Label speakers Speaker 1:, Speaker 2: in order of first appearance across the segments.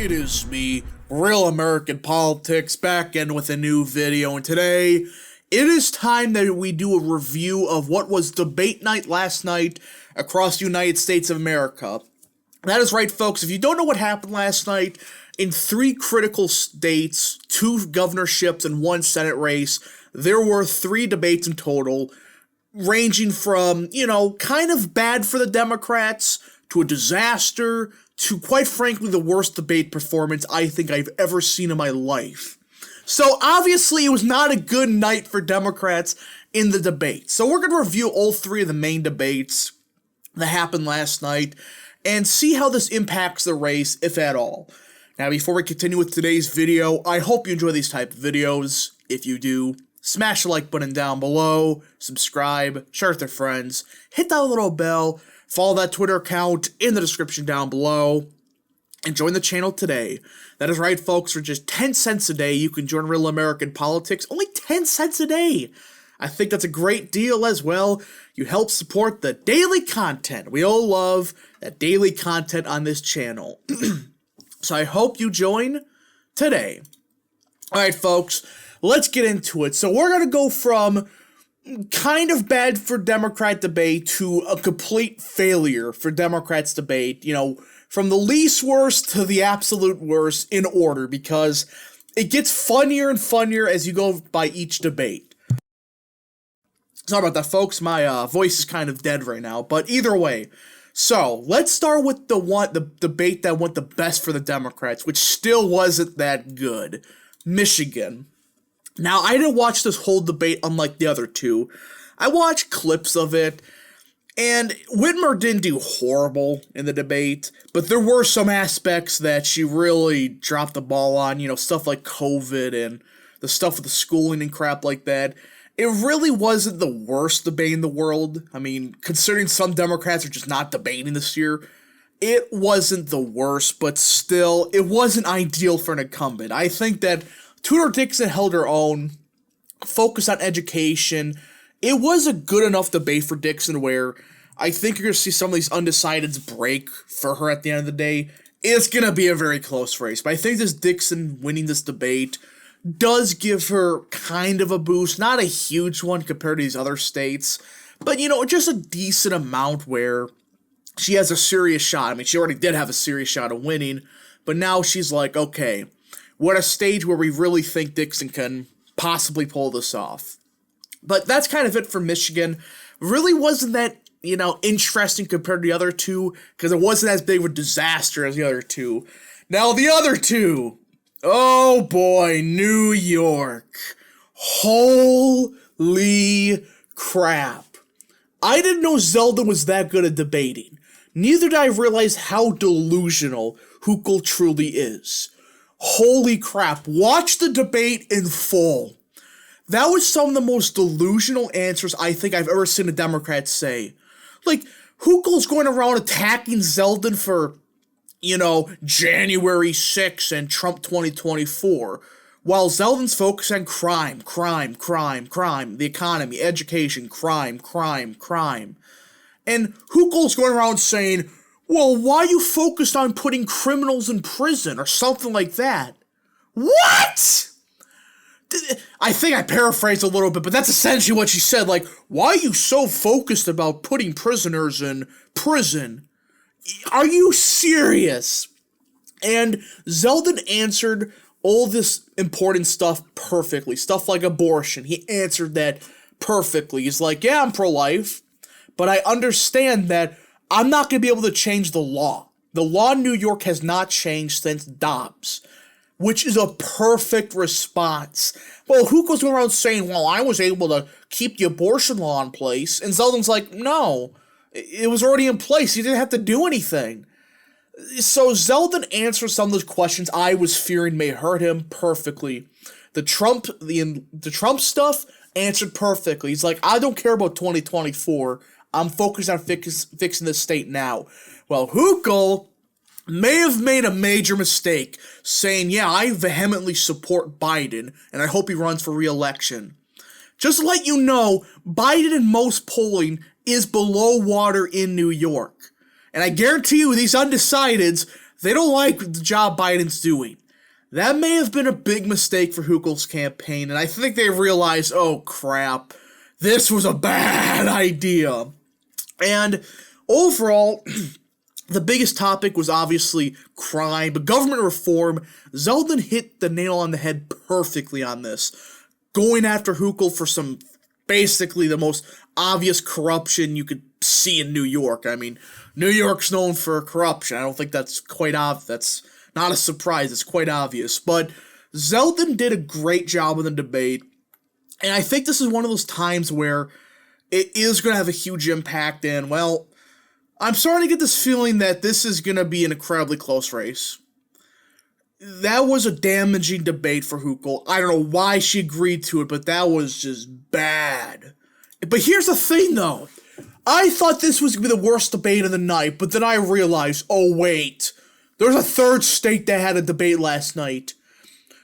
Speaker 1: It is me, Real American Politics, back in with a new video, and today it is time that we do a review of what was debate night last night across the United States of America. That is right, folks. If you don't know what happened last night, in 3 critical states, 2 governorships, and 1 Senate race, there were 3 debates in total, ranging from, kind of bad for the Democrats, to a disaster, to, quite frankly, the worst debate performance I think I've ever seen in my life. So, obviously, it was not a good night for Democrats in the debate. So, we're going to review all 3 of the main debates that happened last night, and see how this impacts the race, if at all. Now, before we continue with today's video, I hope you enjoy these type of videos. If you do, smash the like button down below, subscribe, share with your friends, hit that little bell, follow that Twitter account in the description down below, and join the channel today. That is right, folks, for just 10 cents a day, you can join Real American Politics. Only 10 cents a day. I think that's a great deal as well. You help support the daily content. We all love that daily content on this channel. So I hope you join today. Alright, folks, let's get into it. So we're going to go from kind of bad for Democrat debate to a complete failure for Democrats debate. From the least worst to the absolute worst in order, because it gets funnier and funnier as you go by each debate. Sorry about that, folks. My voice is kind of dead right now, but either way. So, let's start with the debate that went the best for the Democrats, which still wasn't that good. Michigan. Now, I didn't watch this whole debate unlike the other 2. I watched clips of it, and Whitmer didn't do horrible in the debate, but there were some aspects that she really dropped the ball on, stuff like COVID and the stuff with the schooling and crap like that. It really wasn't the worst debate in the world. I mean, considering some Democrats are just not debating this year, it wasn't the worst, but still, it wasn't ideal for an incumbent. I think that Tudor Dixon held her own, focused on education. It was a good enough debate for Dixon where I think you're going to see some of these undecideds break for her at the end of the day. It's going to be a very close race, but I think this Dixon winning this debate does give her kind of a boost. Not a huge one compared to these other states, but, just a decent amount where she has a serious shot. I mean, she already did have a serious shot of winning, but now she's like, okay, we're at a stage where we really think Dixon can possibly pull this off. But that's kind of it for Michigan. Really wasn't that, interesting compared to the other 2, because it wasn't as big of a disaster as the other 2. Now, the other 2. Oh boy, New York. Holy crap. I didn't know Zeldin was that good at debating. Neither did I realize how delusional Hochul truly is. Holy crap. Watch the debate in full. That was some of the most delusional answers I think I've ever seen a Democrat say. Like, Hochul's going around attacking Zeldin for, January 6th and Trump 2024, while Zeldin's focused on crime, the economy, education, crime. And Hochul's going around saying, well, why are you focused on putting criminals in prison or something like that? What? I think I paraphrased a little bit, but that's essentially what she said. Like, why are you so focused about putting prisoners in prison? Are you serious? And Zeldin answered all this important stuff perfectly. Stuff like abortion. He answered that perfectly. He's like, yeah, I'm pro-life, but I understand that I'm not going to be able to change the law. The law in New York has not changed since Dobbs, which is a perfect response. Well, who goes around saying, well, I was able to keep the abortion law in place? And Zeldin's like, no, it was already in place. You didn't have to do anything. So Zeldin answered some of those questions I was fearing may hurt him perfectly. The Trump stuff answered perfectly. He's like, I don't care about 2024. I'm focused on fixing this state now. Well, Hochul may have made a major mistake saying, yeah, I vehemently support Biden, and I hope he runs for re-election. Just to let you know, Biden in most polling is below water in New York. And I guarantee you, these undecideds, They don't like the job Biden's doing. That may have been a big mistake for Hochul's campaign, and I think they realized, oh crap, this was a bad idea. And overall, the biggest topic was obviously crime, but government reform. Zeldin hit the nail on the head perfectly on this, going after Hochul for some basically the most obvious corruption you could see in New York. I mean, New York's known for corruption. I don't think that's quite obvious. That's not a surprise. It's quite obvious. But Zeldin did a great job in the debate, and I think this is one of those times where it is going to have a huge impact, and, well, I'm starting to get this feeling that this is going to be an incredibly close race. That was a damaging debate for Hochul. I don't know why she agreed to it, but that was just bad. But here's the thing, though. I thought this was going to be the worst debate of the night, but then I realized, oh wait, there's a third state that had a debate last night.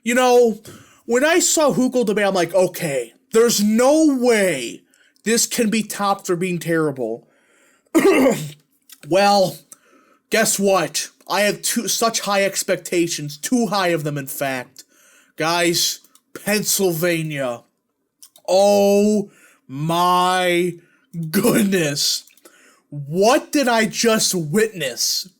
Speaker 1: You know, when I saw Hochul debate, I'm like, okay, there's no way this can be topped for being terrible. Well, guess what? I have such high expectations, too high of them, in fact. Guys, Pennsylvania. Oh my goodness. What did I just witness?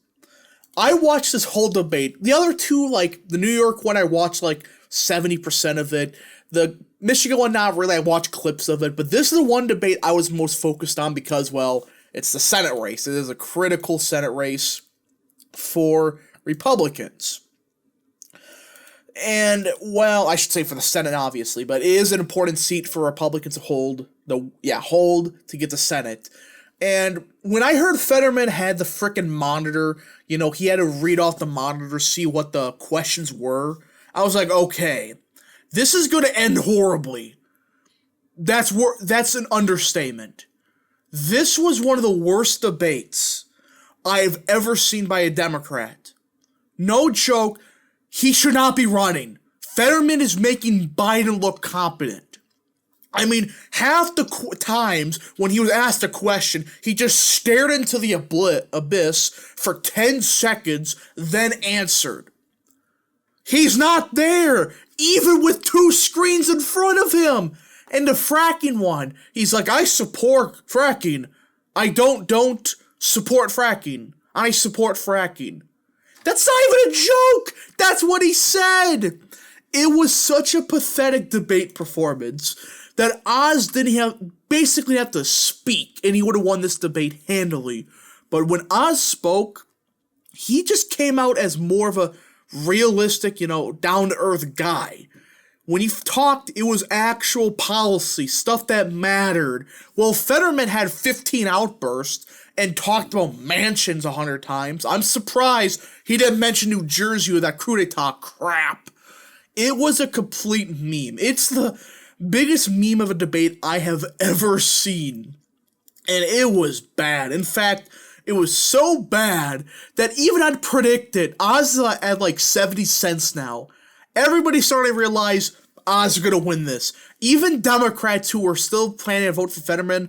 Speaker 1: I watched this whole debate. The other two, like the New York one, I watched like 70% of it. The Michigan one, not really. I watched clips of it. But this is the one debate I was most focused on because, well, it's the Senate race. It is a critical Senate race for Republicans. And, well, I should say for the Senate, obviously, but it is an important seat for Republicans to hold to get the Senate. And when I heard Fetterman had the frickin' monitor, you know, he had to read off the monitor, see what the questions were, I was like, okay, this is going to end horribly. That's an understatement. This was one of the worst debates I've ever seen by a Democrat. No joke, he should not be running. Fetterman is making Biden look competent. I mean, half the times when he was asked a question, he just stared into the abyss for 10 seconds, then answered. He's not there, even with two screens in front of him. And the fracking one, he's like, I support fracking. I don't support fracking. I support fracking. That's not even a joke. That's what he said. It was such a pathetic debate performance that Oz basically have to speak, and he would have won this debate handily. But when Oz spoke, he just came out as more of a realistic, down-to-earth guy. When he talked, it was actual policy, stuff that mattered. Well, Fetterman had 15 outbursts and talked about mansions 100 times. I'm surprised he didn't mention New Jersey with that coup d'etat crap. It was a complete meme. It's the biggest meme of a debate I have ever seen. And it was bad. In fact, it was so bad that even I'd predicted, Oz at like 70 cents now. Everybody started to realize Oz is going to win this. Even Democrats who were still planning to vote for Fetterman,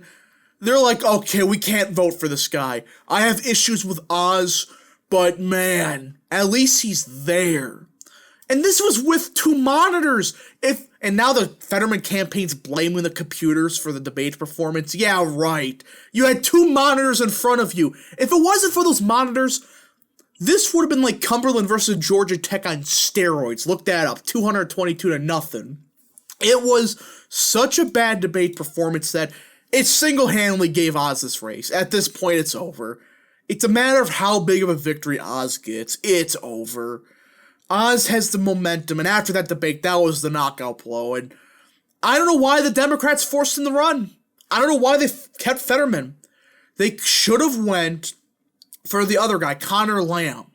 Speaker 1: they're like, okay, we can't vote for this guy. I have issues with Oz, but man, at least he's there. And this was with two monitors. And now the Fetterman campaign's blaming the computers for the debate performance. Yeah, right. You had two monitors in front of you. If it wasn't for those monitors, this would have been like Cumberland versus Georgia Tech on steroids. Look that up. 222-0. It was such a bad debate performance that it single-handedly gave Oz this race. At this point, it's over. It's a matter of how big of a victory Oz gets. It's over. Oz has the momentum, and after that debate, that was the knockout blow. And I don't know why the Democrats forced him to run. I don't know why they kept Fetterman. They should have went for the other guy, Connor Lamb,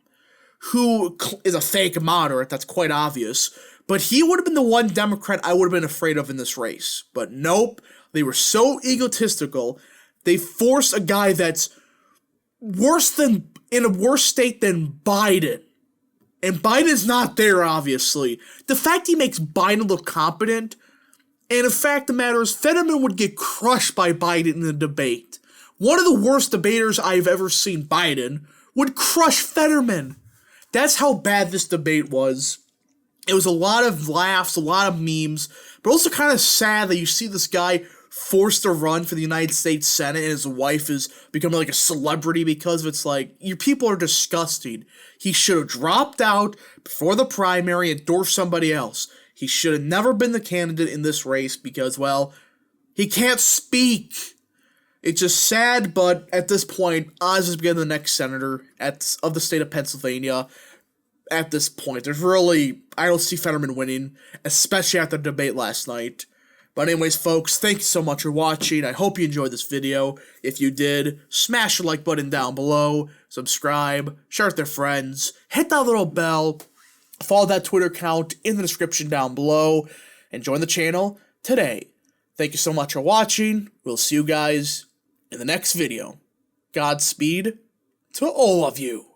Speaker 1: who is a fake moderate, that's quite obvious, but he would have been the one Democrat I would have been afraid of in this race. But nope, they were so egotistical, they forced a guy that's in a worse state than Biden. And Biden's not there, obviously. The fact he makes Biden look competent, and the fact of the matter is, Fetterman would get crushed by Biden in the debate. One of the worst debaters I've ever seen, Biden, would crush Fetterman. That's how bad this debate was. It was a lot of laughs, a lot of memes, but also kind of sad that you see this guy forced to run for the United States Senate and his wife is becoming like a celebrity because of it's like, your people are disgusting. He should have dropped out before the primary and endorsed somebody else. He should have never been the candidate in this race because, well, he can't speak. It's just sad, but at this point, Oz is becoming the next senator of the state of Pennsylvania. At this point, I don't see Fetterman winning, especially after the debate last night. But anyways, folks, thank you so much for watching. I hope you enjoyed this video. If you did, smash the like button down below, subscribe, share with your friends, hit that little bell, follow that Twitter account in the description down below, and join the channel today. Thank you so much for watching. We'll see you guys in the next video. Godspeed to all of you.